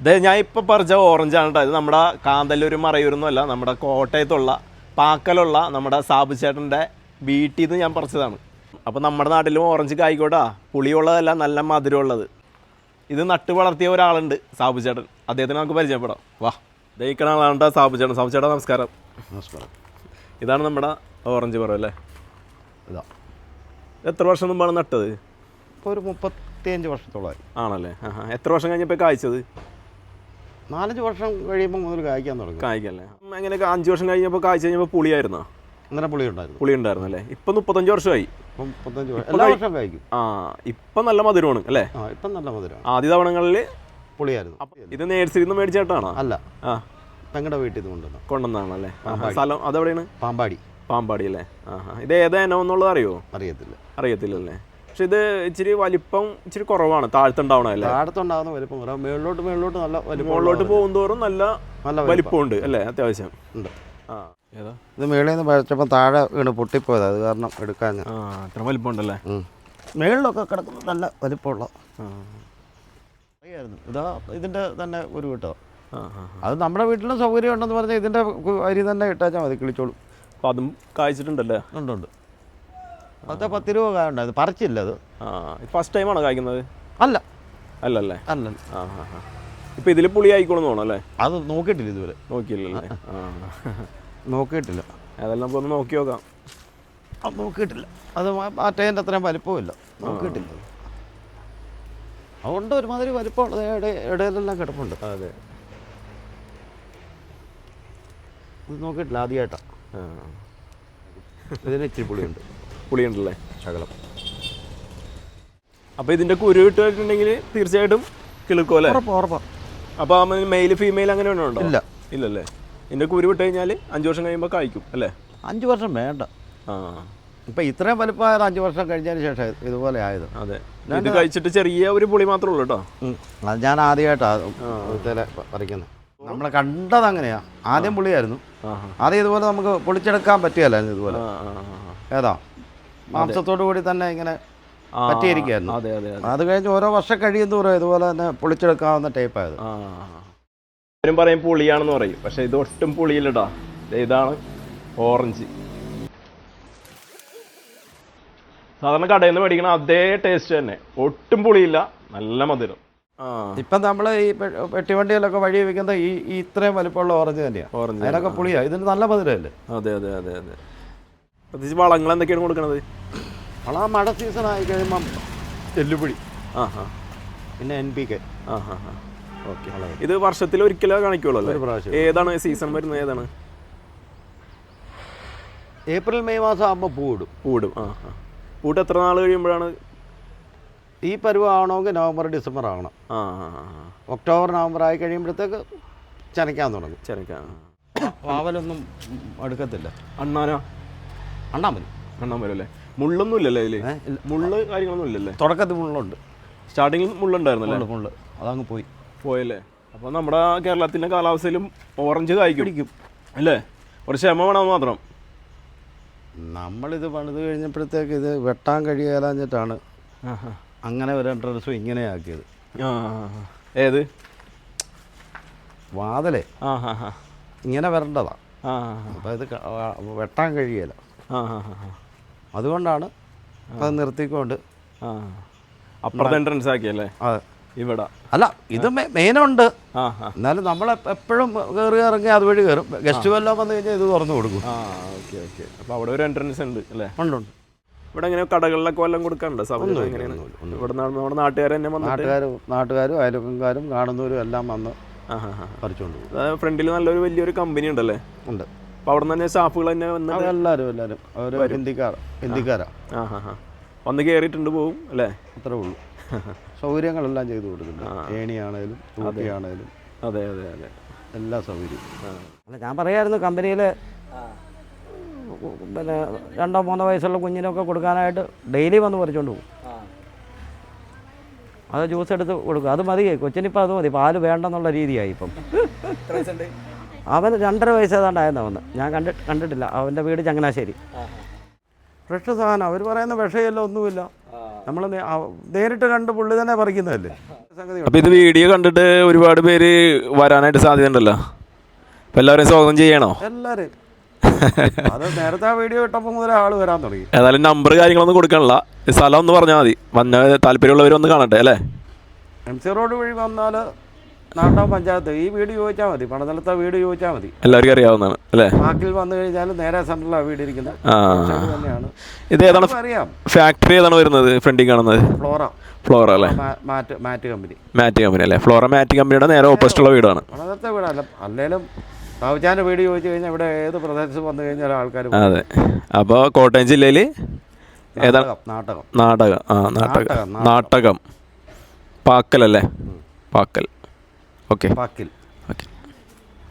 ഇത് ഞാൻ ഇപ്പോൾ പറിച്ച ഓറഞ്ചാണ് കേട്ടോ. ഇത് നമ്മുടെ കാന്തല്ലൂർ മറയൂരൊന്നുമല്ല, നമ്മുടെ കോട്ടയത്തുള്ള പാക്കലുള്ള നമ്മുടെ സാബു ചേട്ടൻ്റെ വീട്ടിൽ നിന്ന് ഞാൻ പറിച്ചതാണ്. അപ്പോൾ നമ്മുടെ നാട്ടിലും ഓറഞ്ച് കായ്ക്കോട്ടാ, പുളിയുള്ളതല്ല, നല്ല മധുരമുള്ളത്. ഇത് നട്ട് വളർത്തിയ ഒരാളുണ്ട്, സാബു ചേട്ടൻ. അദ്ദേഹത്തിന് നമുക്ക് പരിചയപ്പെടാം. വാ, ദഹിക്കണ ആളാണ് സാബു ചേട്ടൻ. സാബു ചേട്ടാ നമസ്കാരം. നമസ്കാരം. ഇതാണ് നമ്മുടെ ഓറഞ്ച് മരം അല്ലേ? ഇതാ. എത്ര വർഷം മുമ്പാണ് നട്ടത്? ഇപ്പോൾ ഒരു 35 വർഷത്തോളമായി. ആണല്ലേ? എത്ര വർഷം കഴിഞ്ഞപ്പോൾ കായ്ച്ചത്? 4-5 വർഷം കഴിയുമ്പോൾ മുതൽ കായ്ക്കാൻ തുടങ്ങി. കായ്ക്കല്ലേ? എങ്ങനെ 5 വർഷം കഴിഞ്ഞപ്പോൾ കായ്ച്ചു കഴിഞ്ഞപ്പോൾ പുളിയായിരുന്നോ? ഇന്നലെ പുളി ഉണ്ടായിരുന്നു. പുളി ഉണ്ടായിരുന്നല്ലേ? ഇപ്പം 35 വർഷമായി. ഇപ്പം 35 എല്ലാ വർഷം കായ്ക്കും. ഇപ്പം നല്ല മധുരമാണ് അല്ലേ? ഇപ്പം നല്ല മധുരമാണ്. ആദ്യ തവണങ്ങളിൽ പുളിയായിരുന്നു. ഇത് നേഴ്സറിയിൽ നിന്ന് മേടിച്ചേട്ടാണോ? അല്ല, പെങ്ങളുടെ വീട്ടിൽ നിന്ന് കൊണ്ടുവന്നാണല്ലേ? സ്ഥലം അതെവിടെയാണ്? പാമ്പാടി. പാമ്പാടി അല്ലേ? ഇത് ഏതാ ഇനം എന്നുള്ളത് അറിയോ? അറിയത്തില്ലല്ലേ? പക്ഷെ ഇത് ഇച്ചിരി വലിപ്പം ഇച്ചിരി കുറവാണ്, താഴ്ത്തുണ്ടാവണല്ലേ? താഴത്തുണ്ടാകുന്ന വലിപ്പം മേളിലോട്ട് നല്ല വലിപ്പം. മുകളിലോട്ട് പോകുന്തോറും നല്ല വലിപ്പമുണ്ട് അല്ലേ? അത്യാവശ്യം ഉണ്ട്. ഇത് മേളിൽ നിന്ന് പഴച്ചപ്പോൾ താഴെ വീണ് പൊട്ടിപ്പോയത്, അത് കാരണം എടുക്കാൻ. അത്ര വലിപ്പം ഉണ്ടല്ലേ? മേളിലൊക്കെ കിടക്കുന്നത് നല്ല വലിപ്പമുള്ള ഇതാ. ഇതിൻ്റെ തന്നെ ഒരു കിട്ടോ. അത് നമ്മുടെ വീട്ടിലും സൗകര്യം ഉണ്ടെന്ന് പറഞ്ഞാൽ ഇതിൻ്റെ അരി തന്നെ ഇട്ടാച്ചാൽ മതി, കിളിച്ചോളും. അപ്പം അതും കായ്ച്ചിട്ടുണ്ടല്ലേ? ഉണ്ട്. അതെ, 10 രൂപ കായ ഉണ്ടായത്, പറിച്ചില്ല. അത് ഫസ്റ്റ് ടൈമാണോ കായ്ക്കുന്നത്? അല്ലല്ലേ? ഇപ്പം ഇതിൽ പുളി ആയിക്കോളെന്ന് തോന്നുന്നു അല്ലേ? അത് നോക്കിയിട്ടില്ല ഇതുവരെ. നോക്കിയില്ലല്ലേ? നോക്കിയിട്ടില്ല. അതെല്ലാം നമുക്ക് ഒന്ന് നോക്കി നോക്കാം. അത് നോക്കിയിട്ടില്ല. അത് മാറ്റേൻ്റെ അത്രയും വലിപ്പമില്ല, നോക്കിയിട്ടില്ല. അതുകൊണ്ട് ഒരുമാതിരി വലിപ്പമുള്ളത് ഇടയിലെല്ലാം കിടപ്പുണ്ട്. അതെ, ഇത് നോക്കിയിട്ടില്ല, ആദ്യമായിട്ടാണ്. ഇതിന് ഇച്ചിരി പുളിയുണ്ടല്ലേ? ശകലം. അപ്പോൾ ഇതിൻ്റെ കുരു ഇട്ടിട്ടുണ്ടെങ്കിൽ തീർച്ചയായിട്ടും കിളുക്കും അല്ലേ? ഉറപ്പാണ്. അപ്പോൾ മെയിൽ ഫീമെയിൽ അങ്ങനെ ഉണ്ടോ? ഇല്ലല്ലേ? ഇതിൻ്റെ കുരു വിട്ട് കഴിഞ്ഞാൽ 5 വർഷം കഴിയുമ്പോൾ കായ്ക്കും അല്ലേ? 5 വർഷം വേണ്ട. ഇപ്പം ഇത്രയും വലിപ്പമായത് 5 വർഷം കഴിഞ്ഞതിന് ശേഷം ഇതുപോലെ ആയത്. അതെ, ഇത് കഴിച്ചിട്ട് ചെറിയ ഒരു പുളി മാത്രമേ ഉള്ളൂ കേട്ടോ. അത് ഞാൻ ആദ്യമായിട്ടാണ് പറിക്കുന്നത്. നമ്മളെ കണ്ടത് അങ്ങനെയാണ്. ആദ്യം പുളിയായിരുന്നു. ആദ്യം ഇതുപോലെ നമുക്ക് പൊളിച്ചെടുക്കാൻ പറ്റുകയല്ലായിരുന്നു. ഇതുപോലെ ഏതാ മാംസത്തോടു കൂടി തന്നെ ഇങ്ങനെ പറ്റിയിരിക്കുകയായിരുന്നു. അത് കഴിഞ്ഞ് ഓരോ വർഷം കഴിയുന്നതോറും ഇതുപോലെ തന്നെ പൊളിച്ചെടുക്കാവുന്ന ടൈപ്പായത്. എല്ലാവരും പറയും പുളിയാണെന്ന് പറയും, പക്ഷെ ഇത് ഒട്ടും പുളിയില്ലടാ. ഇതാണ് ഓറഞ്ച്. സാധാരണ കടയിൽ നിന്ന് മേടിക്കണ അതേ ടേസ്റ്റ് തന്നെ, ഒട്ടും പുളിയില്ല, നല്ല മധുരം. ഇപ്പം നമ്മൾ ഈ പെട്ടിവണ്ടിയിലൊക്കെ വഴി വെക്കുന്ന ഈ ഇത്രയും വലിപ്പമുള്ള ഓറഞ്ച് തന്നെയാണ്. അതിനൊക്കെ പുളിയാണ്, ഇതിന് നല്ല മധുരമല്ലേ? അതെ. പ്രത്യേകിച്ച് വളങ്ങൾ എന്തൊക്കെയാണ് കൊടുക്കണത്? വളം മഴ സീസൺ ആയി കഴിയുമ്പം എല്ലുപൊടി, പിന്നെ NPK. ഓക്കെ. ഇത് വർഷത്തിൽ ഒരിക്കലേ കാണിക്കുള്ളൂ അല്ലേ? ഏതാണ് സീസൺ വരുന്നത്? ഏതാണ്? ഏപ്രിൽ മെയ് മാസം ആകുമ്പോൾ പൂവിടും. പൂട്ട് എത്ര നാൾ കഴിയുമ്പോഴാണ്? ഈ പരുവമാവണമെങ്കിൽ നവംബർ ഡിസംബർ ആവണം. ഒക്ടോബർ നവംബർ ആയി കഴിയുമ്പോഴത്തേക്ക് ചനയ്ക്കാൻ തുടങ്ങും. വാവലൊന്നും അടുക്കത്തില്ല. അണ്ണാൻ വരും അല്ലേ? മുള്ളൊന്നും ഇല്ലല്ലേ ഇതിൽ? മുള്ള് കാര്യങ്ങളൊന്നും ഇല്ലല്ലേ? തുടക്കത്തിൽ മുള്ളുണ്ട്. സ്റ്റാർട്ടിങ്ങിൽ മുള്ളുണ്ടായിരുന്നല്ലേ? മുള്ള് അതങ്ങ് പോയല്ലേ? അപ്പോൾ നമ്മുടെ കേരളത്തിൻ്റെ കാലാവസ്ഥയിലും ഓറഞ്ച് കായ്ക്കും അല്ലേ? ഒരു ക്ഷമ വേണം മാത്രം. നമ്മളിത് പണിത് കഴിഞ്ഞപ്പോഴത്തേക്ക് ഇത് വെട്ടാൻ കഴിയാഞ്ഞിട്ടാണ് അങ്ങനെ ഒരു എൻട്രൻസും ഇങ്ങനെ ആക്കിയത്. ഏത് വാതിലേ ഇങ്ങനെ വരേണ്ടതാ. അപ്പം ഇത് വെട്ടാൻ കഴിയല. അതുകൊണ്ടാണ് അത് നിർത്തിക്കൊണ്ട് അപ്പുറത്തെ എൻട്രൻസ് ആക്കിയല്ലേ? അതെ. ഇവിടെ അല്ല, ഇത് മെയിനുണ്ട്. എന്നാലും നമ്മൾ എപ്പോഴും കയറി ഇറങ്ങി അതുവഴി കയറും. ഗസ്റ്റ് വല്ലതും വന്നു കഴിഞ്ഞാൽ ഇത് തുറന്നു കൊടുക്കും. ഓക്കെ. അപ്പോൾ അവിടെ ഒരു എൻട്രൻസ് ഉണ്ട് അല്ലേ? ഉണ്ട്. ഇവിടെ എങ്ങനെ കടകളിലൊക്കെ വല്ലതും കൊടുക്കാനുണ്ടോ? എങ്ങനെയാണ് ഇവിടെ നമ്മുടെ നാട്ടുകാർ തന്നെ നാട്ടുകാരും അയൽവക്കക്കാരും കാണുന്നവരും എല്ലാം വന്ന് പറിച്ചുകൊണ്ട് പോകും. ഫ്രണ്ടിൽ നല്ലൊരു വലിയൊരു കമ്പനി ഉണ്ടല്ലേ? ഉണ്ട്. അപ്പോൾ അവിടെ തന്നെ സ്റ്റാഫുകൾ തന്നെ വന്ന് എല്ലാവരും അവർ ഹിന്ദിക്കാരാ വന്ന് കയറിയിട്ടുണ്ട് പോകും അല്ലേ? അത്രേ ഉള്ളൂ. സൗകര്യങ്ങളെല്ലാം ചെയ്തു കൊടുക്കുന്നുണ്ട്. ഏണിയാണേലും തൂക്കിയാണേലും അതെ എല്ലാ സൗകര്യവും. അല്ല, ഞാൻ പറയായിരുന്നു കമ്പനിയിൽ പിന്നെ 2-3 വയസ്സുള്ള കുഞ്ഞിനൊക്കെ കൊടുക്കാനായിട്ട് ഡെയിലി വന്ന് പറിച്ചുകൊണ്ട് പോകും. അത് ജ്യൂസ് എടുത്ത് കൊടുക്കും. അത് മതി, കൊച്ചിനിപ്പോൾ അത് മതി, പാല് വേണ്ടെന്നുള്ള രീതിയായി ഇപ്പം. അവന് 2.5 വയസ്സ് ഏതാണ്ടായിരുന്നു അവന്. ഞാൻ കണ്ടിട്ടില്ല. അവൻ്റെ വീട് ചങ്ങനാശ്ശേരി. ഫ്രഷ് സാധനം. അവർ പറയുന്ന വിഷയല്ല, ഒന്നുമില്ല. നമ്മൾ നേരിട്ട് കണ്ട് പുള്ളി തന്നെ പറിക്കുന്നതല്ലേ സംഗതി. അപ്പോൾ ഇത് വീഡിയോ കണ്ടിട്ട് ഒരുപാട് പേര് വരാനായിട്ട് സാധ്യതയുണ്ടല്ലോ. അപ്പോൾ എല്ലാവരെയും സ്വാഗതം ചെയ്യണോ? എല്ലാവരും അത് നേരത്തെ ആ വീഡിയോ ഇട്ടപ്പോൾ മുതൽ ആൾ വരാൻ തുടങ്ങി. ഏതായാലും നമ്പർ കാര്യങ്ങളൊന്നും കൊടുക്കണില്ല, സ്ഥലം ഒന്ന് പറഞ്ഞാൽ മതി. വന്ന താല്പര്യമുള്ളവർ ഒന്ന് കാണട്ടെ അല്ലേ. MC റോഡ് വഴി വന്നാൽ നാട്ടകം പഞ്ചായത്ത് ഈ വീട് ചോദിച്ചാൽ മതി, പണനിലത്തെ വീട് ചോദിച്ചാൽ മതി, എല്ലാവർക്കും അറിയാവുന്നതാണ് അല്ലേ. പാക്കിൽ വന്നു കഴിഞ്ഞാൽ നേരെ സെൻട്രലാണ് വീട് ഇരിക്കുന്നത്. തന്നെയാണ്. ഇത് ഏതാണ് അറിയാം. ഫാക്ടറി ഏതാണ് വരുന്നത്? ഫ്രണ്ടിൽ കാണുന്നത് ഫ്ലോറ അല്ലേ, മാറ്റ് കമ്പനി. മാറ്റ് കമ്പനി അല്ലേ. ഫ്ലോറ മാറ്റ് കമ്പനിയുടെ നേരെ ഓപ്പോസിറ്റുള്ള വീടാണ്. പണനിലത്തെ വീടല്ല, അല്ലേലും ബാബുച്ചാൻ്റെ വീട് ചോദിച്ചു കഴിഞ്ഞാൽ ഇവിടെ ഏത് പ്രദേശത്ത് വന്നു കഴിഞ്ഞാൽ ആൾക്കാർ. അതെ. അപ്പോൾ കോട്ടയം ജില്ലയിൽ ഏതാണ്? നാട്ടകം പാക്കൽ അല്ലേ. പാക്കൽ. ഓക്കെ. പാക്കിൽ